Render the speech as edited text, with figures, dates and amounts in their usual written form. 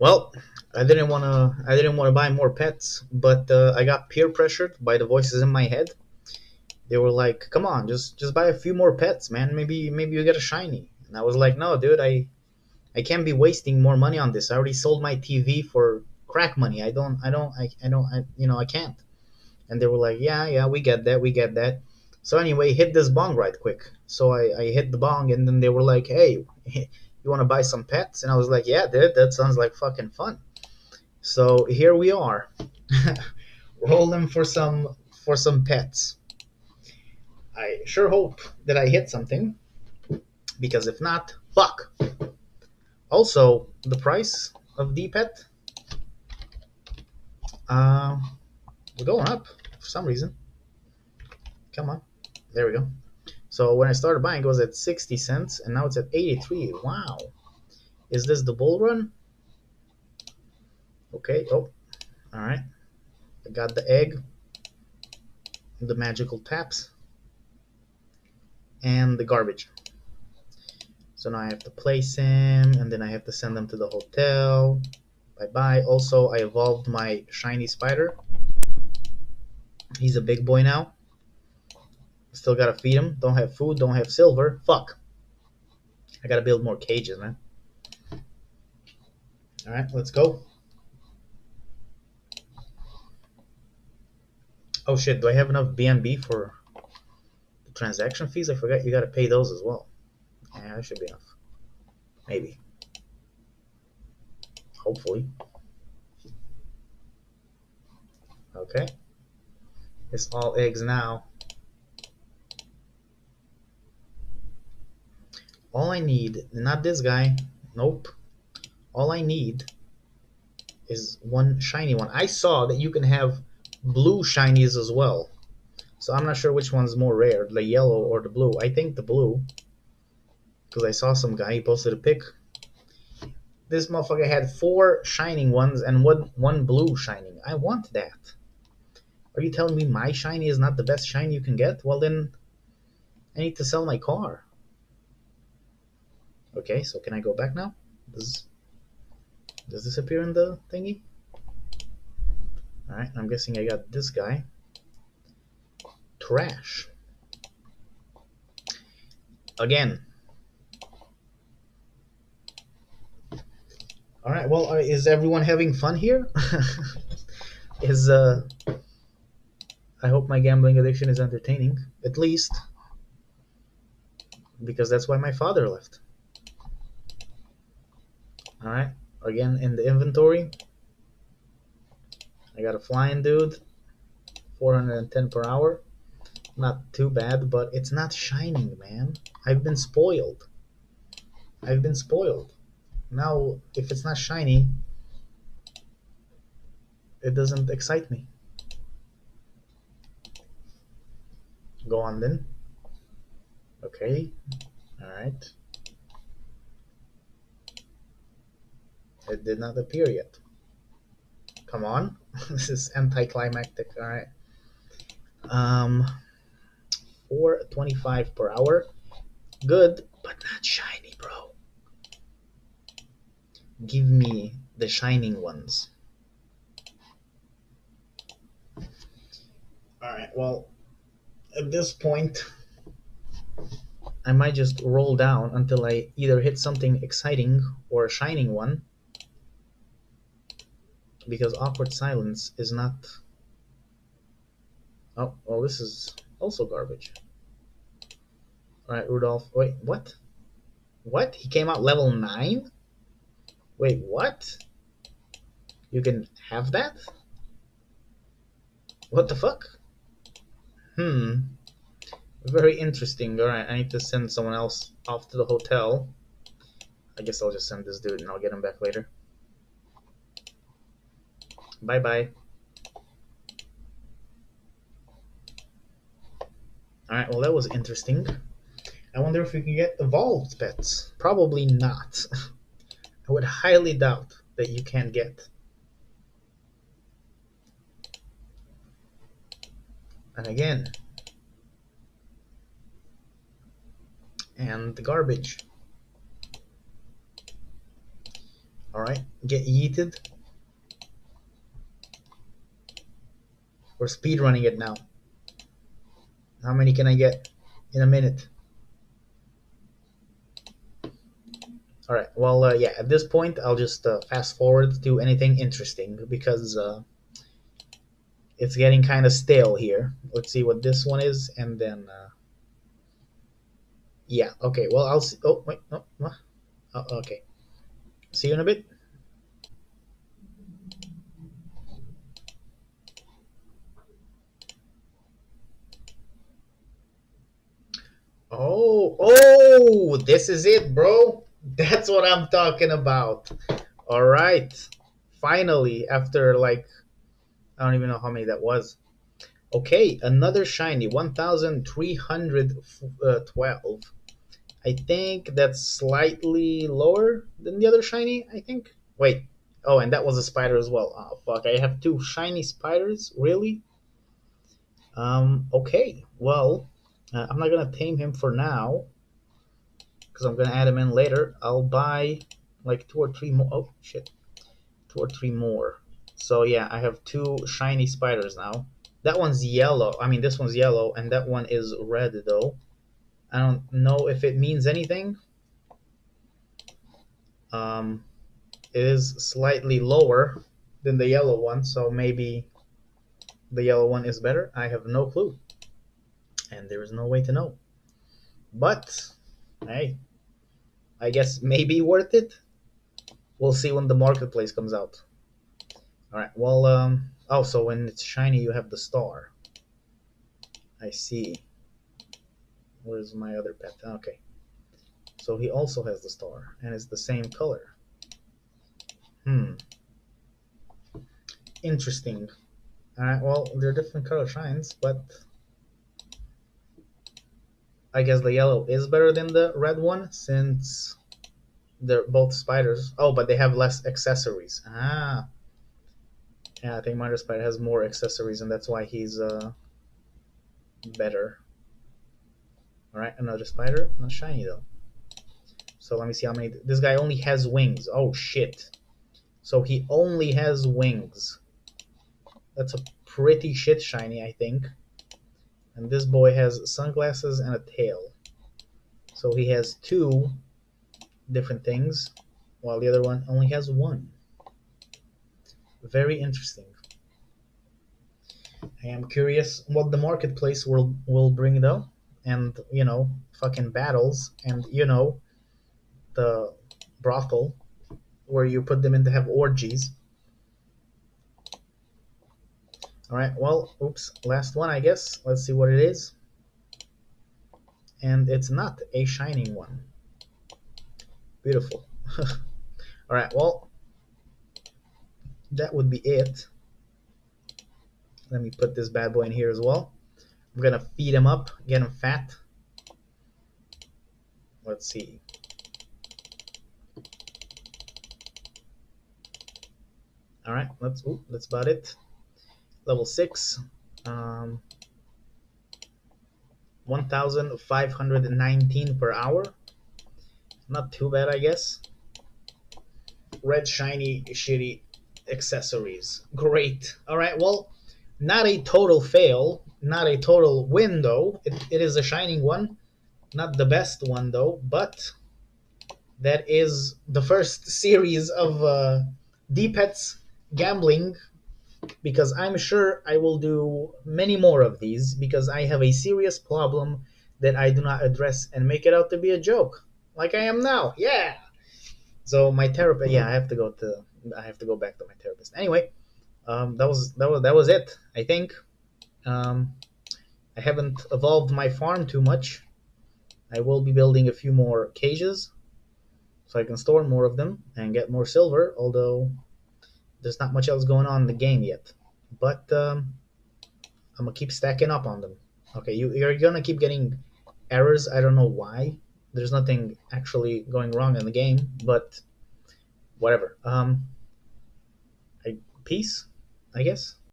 Well, I didn't want to buy more pets, but I got peer pressured by the voices in my head. They were like, "Come on, just buy a few more pets, man. Maybe you get a shiny." And I was like, "No, dude, I can't be wasting more money on this. I already sold my TV for crack money. I can't." And they were like, "Yeah, yeah, we get that, we get that." So anyway, hit this bong right quick. So I hit the bong, and then they were like, "Hey, you want to buy some pets?" And I was like, "Yeah, dude, that sounds like fucking fun." So here we are, rolling for some pets. I sure hope that I hit something, because if not, fuck. Also, the price of the pet, uh, we're going up for some reason. Come on, there we go. So when I started buying, it was at 60 cents, and now it's at 83. Wow, is this the bull run? Okay. Oh, all right. I got the egg, the magical taps, and the garbage. So now I have to place him, and then I have to send him to the hotel. Bye bye. Also, I evolved my shiny spider. He's a big boy now. Still gotta feed him. Don't have food, don't have silver. Fuck. I gotta build more cages, man. Alright, let's go. Oh shit, do I have enough BNB for the transaction fees? I forgot you gotta pay those as well. Yeah, that should be enough. Maybe. Hopefully. Okay. It's all eggs now. All I need, not this guy. Nope. All I need is one shiny one. I saw that you can have blue shinies as well. So I'm not sure which one's more rare, the yellow or the blue. I think the blue, because I saw some guy, he posted a pic. This motherfucker had four shining ones and one blue shining. I want that. Are you telling me my shiny is not the best shiny you can get? Well then, I need to sell my car. Okay, so can I go back now? Does does this appear in the thingy? Alright, I'm guessing I got this guy. Trash. Again. Alright, well, is everyone having fun here? is I hope my gambling addiction is entertaining, at least, because that's why my father left. Alright, again in the inventory, I got a flying dude, 410 per hour. Not too bad, but it's not shining, man. I've been spoiled. I've been spoiled. Now, if it's not shiny, it doesn't excite me. Go on then. Okay. Alright. It did not appear yet. Come on. This is anticlimactic. Alright. Um, 425 per hour. Good, but not shiny, bro. Give me the shining ones. Alright, well, at this point, I might just roll down until I either hit something exciting or a shining one, because awkward silence is not. Oh, well, this is also garbage. Alright, Rudolph. Wait, what? What? He came out level 9? Wait, what? You can have that? What the fuck? Hmm. Very interesting. Alright, I need to send someone else off to the hotel. I guess I'll just send this dude and I'll get him back later. Bye bye. Alright, well, that was interesting. I wonder if we can get evolved pets. Probably not. I would highly doubt that you can get. And again, and the garbage. All right, get yeeted. We're speed running it now. How many can I get in a minute? All right. Well, yeah. At this point, I'll just fast forward to anything interesting because it's getting kind of stale here. Let's see what this one is, and then yeah. Okay. Well, I'll see. Oh wait. No. Okay. See you in a bit. Oh, this is it, bro. That's what I'm talking about. All right. Finally, after like, I don't even know how many that was. Okay, another shiny 1312. I think that's slightly lower than the other shiny, I think. Wait. Oh, and that was a spider as well. Oh, fuck. I have two shiny spiders? Really? Okay. Well, I'm not gonna tame him for now because I'm gonna add him in later. I'll buy like two or three more. Oh shit, two or three more. So yeah, I have two shiny spiders now. That one's yellow. I mean, this one's yellow, and that one is red though. I don't know if it means anything. Um, it is slightly lower than the yellow one, so maybe the yellow one is better. I have no clue, and there is no way to know. But hey, I guess maybe worth it. We'll see when the marketplace comes out. All right. Well, oh, so when it's shiny, you have the star. I see. Where's my other pet? Okay. So he also has the star, and it's the same color. Hmm. Interesting. All right. Well, they're different color shines, but I guess the yellow is better than the red one since they're both spiders. Oh, but they have less accessories. Ah. Yeah, I think Miner Spider has more accessories, and that's why he's better. All right, another spider, not shiny though. So let me see how many. This guy only has wings. Oh shit! So he only has wings. That's a pretty shit shiny, I think. And this boy has sunglasses and a tail. So he has two different things, while the other one only has one. Very interesting. I am curious what the marketplace will bring though, and fucking battles, and the brothel where you put them in to have orgies. All right, well, oops, last one, I guess. Let's see what it is. And it's not a shining one. Beautiful. All right, well, that would be it. Let me put this bad boy in here as well. I'm gonna feed him up, get him fat. Let's see. All right, that's about it. Level 6. 1519 per hour. Not too bad, I guess. Red shiny shitty accessories. Great. All right, well, not a total fail, not a total win though. It is a shining one, not the best one though, but that is the first series of D-Pets gambling, because I'm sure I will do many more of these because I have a serious problem that I do not address and make it out to be a joke, like I am now. Yeah. So my therapist, yeah, I have to go back to my therapist. Anyway, that was it. I think um, I haven't evolved my farm too much. I will be building a few more cages so I can store more of them and get more silver. Although there's not much else going on in the game yet, but I'm gonna keep stacking up on them. Okay, you're gonna keep getting errors. I don't know why. There's nothing actually going wrong in the game, but whatever. Peace, I guess.